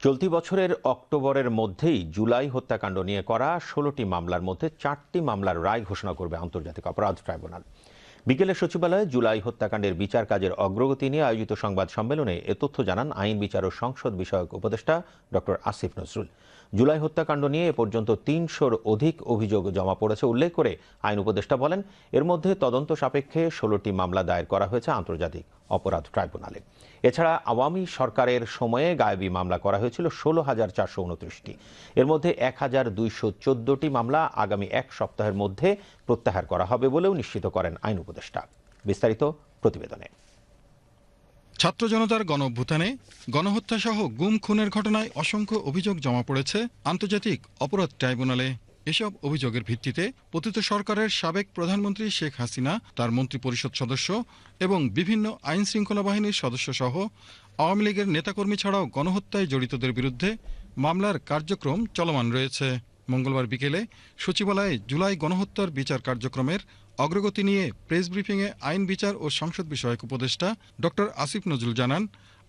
চলতি বছরের অক্টোবরের মধ্যেই জুলাই হত্যাকাণ্ড নিয়ে করা ১৬টি মামলার মধ্যে ৪টি মামলার রায় ঘোষণা করবে আন্তর্জাতিক অপরাধ ট্রাইব্যুনাল। বিকেলে সচিবালয়ে জুলাই হত্যাকাণ্ডের বিচার কাজের অগ্রগতি নিয়ে আয়োজিত সংবাদ সম্মেলনে এ তথ্য জানান আইন বিচার ও সংসদ বিষয়ক উপদেষ্টা ডক্টর আসিফ নজরুল। জুলাই হত্যাকাণ্ড নিয়ে এ পর্যন্ত ৩০০-র অধিক অভিযোগ জমা পড়েছে উল্লেখ করে আইন উপদেষ্টা বলেন, এর মধ্যে তদন্ত সাপেক্ষে ১৬টি মামলা দায়ের করা হয়েছে আন্তর্জাতিক অপরাধ ট্রাইব্যুনালে। এছাড়া আওয়ামী সরকারের সময়ে গায়েবী মামলা করা হয়েছিল ১৬,৪২৯টি। এর মধ্যে ১,২১৪টি মামলা আগামী এক সপ্তাহের মধ্যে প্রত্যাহার করা হবে বলেও নিশ্চিত করেন আইন উপদেষ্টা। বিস্তারিত প্রতিবেদনে। ছাত্র জনতার গণঅভ্যুত্থানে গণহত্যা সহ গুম খুনের ঘটনায় অসংখ্য অভিযোগ জমা পড়েছে আন্তর্জাতিক অপরাধ ট্রাইব্যুনালে। এসব অভিযোগের ভিত্তিতে পতিত সরকারের সাবেক প্রধানমন্ত্রী শেখ হাসিনা, তার মন্ত্রিপরিষদ সদস্য এবং বিভিন্ন আইন শৃঙ্খলা বাহিনীর সদস্য সহ আওয়ামী লীগের নেতাকর্মী ছাড়াও গণহত্যায় জড়িতদের বিরুদ্ধে মামলার কার্যক্রম চলমান রয়েছে। মঙ্গলবার বিকেলে সচিবালয়ে জুলাই গণহত্যার বিচার কার্যক্রমের অগ্রগতি নিয়ে প্রেস ব্রিফিংয়ে আইন বিচার ও সংসদ বিষয়ক উপদেষ্টা ডক্টর আসিফ নজরুল জানান,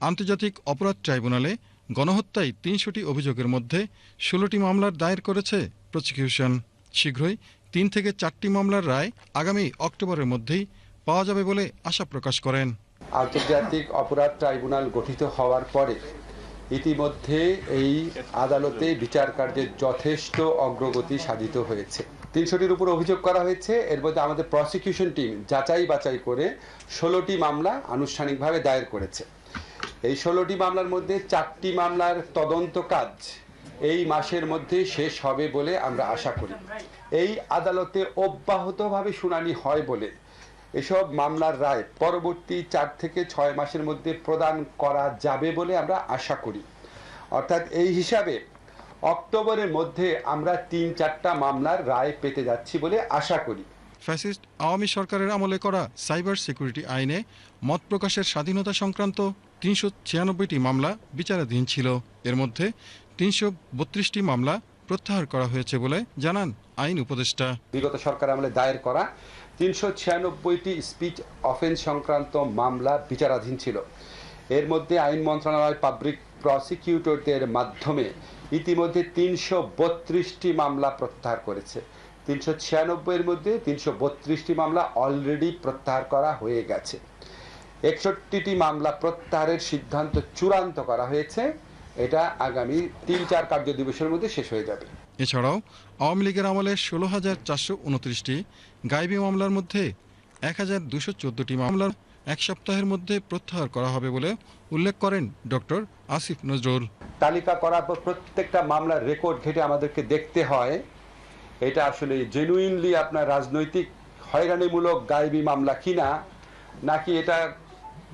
আন্তর্জাতিক অপরাধ ট্রাইব্যুনালে গণহত্যায় ৩০০টি অভিযোগের মধ্যে ১৬টি মামলার দায়ের করেছে প্রসিকিউশন। শীঘ্রই ৩ থেকে ৪টি মামলার রায় আগামী অক্টোবরের মধ্যেই পাওয়া যাবে বলে আশা প্রকাশ করেন। আন্তর্জাতিক অপরাধ ট্রাইব্যুনাল গঠিত হওয়ার পরে ইতিমধ্যে এই আদালতে বিচার কার্যের যথেষ্ট অগ্রগতি সাধিত হয়েছে। ৩০০টির উপর অভিযোগ করা হয়েছে। এর মধ্যে আমাদের প্রসিকিউশন টিম যাচাই বাছাই করে ১৬টি মামলা আনুষ্ঠানিকভাবে দায়ের করেছে। এই ১৬টি মামলার মধ্যে ৪টি মামলার তদন্ত কাজ এই মাসের মধ্যে শেষ হবে বলে আমরা আশা করি। এই আদালতে অব্যাহতভাবে শুনানি হয় বলে এসব মামলার রায় পরবর্তী ৪ থেকে ৬ মাসের মধ্যে প্রদান করা যাবে বলে আমরা আশা করি। অর্থাৎ এই হিসাবে অক্টোবরের মধ্যে আমরা ৩-৪টা মামলার রায় পেতে যাচ্ছি বলে আশা করি। ফ্যাসিস্ট আওয়ামী সরকারের আমলে করা সাইবার সিকিউরিটি আইনে মত প্রকাশের স্বাধীনতা সংক্রান্ত ৩৯৬টি মামলা বিচারাধীন ছিল। এর মধ্যে ৩৩২টি মামলা প্রত্যাহার করা হয়েছে বলে জানান আইন উপদেষ্টা। বিগত সরকার আমলে দায়ের করা ৩৯৬টি স্পিচ অফেন্স সংক্রান্ত মামলা বিচারাধীন ছিল। এর মধ্যে আইন মন্ত্রণালয় পাবলিক প্রসিকিউটরদের মাধ্যমে ইতিমধ্যে ৩৩২টি মামলা প্রত্যাহার করেছে। ৩৯৬-এর মধ্যে ৩৩২টি মামলা অলরেডি প্রত্যাহার করা হয়ে গেছে। ৬১টি মামলা প্রত্যাহারের সিদ্ধান্ত চূড়ান্ত করা হয়েছে। এটা আগামী ৩-৪ কার্য দিবসের মধ্যে শেষ হয়ে যাবে। এছাড়াও আওয়ামী লীগের আমলে ১৬,৪২৯টি গায়েবী মামলার মধ্যে ১,২১৪টি মামলা এক সপ্তাহের মধ্যে প্রত্যাহার করা হবে বলে উল্লেখ করেন ডক্টর আসিফ নজরুল। তালিকা করার পর প্রত্যেকটা মামলার রেকর্ড ঘেটে আমাদেরকে দেখতে হয় এটা আসলে জেনুইনলি আপনার রাজনৈতিক হয়রানিমূলক গায়েবী মামলা কিনা, নাকি এটা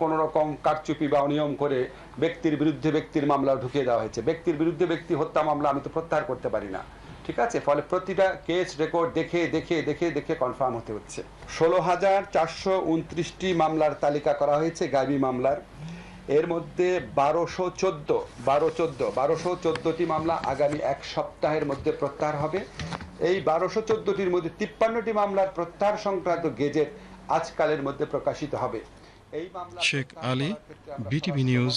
কোনো রকম কারচুপি বা অনিয়ম করে ব্যক্তির বিরুদ্ধে ব্যক্তির মামলা ঢুকিয়ে দেওয়া হয়েছে। ব্যক্তির বিরুদ্ধে ব্যক্তি হত্যা মামলা আমি তো প্রত্যাহার করতে পারি না, ঠিক আছে? ফলে প্রতিটা কেস রেকর্ড দেখে দেখে দেখে দেখে কনফার্ম হতে হচ্ছে। ১৬,৪২৯টি মামলার তালিকা করা হয়েছে গায়েবী মামলার। এর মধ্যে ১২১৪টি মামলা আগামী এক সপ্তাহের মধ্যে প্রত্যাহার হবে। এই ১২১৪টির মধ্যে ৫৩টি মামলার প্রত্যাহার সংক্রান্ত গেজেট আজকালের মধ্যে প্রকাশিত হবে। এই মামলা শেখ আলী, বিটিভি নিউজ।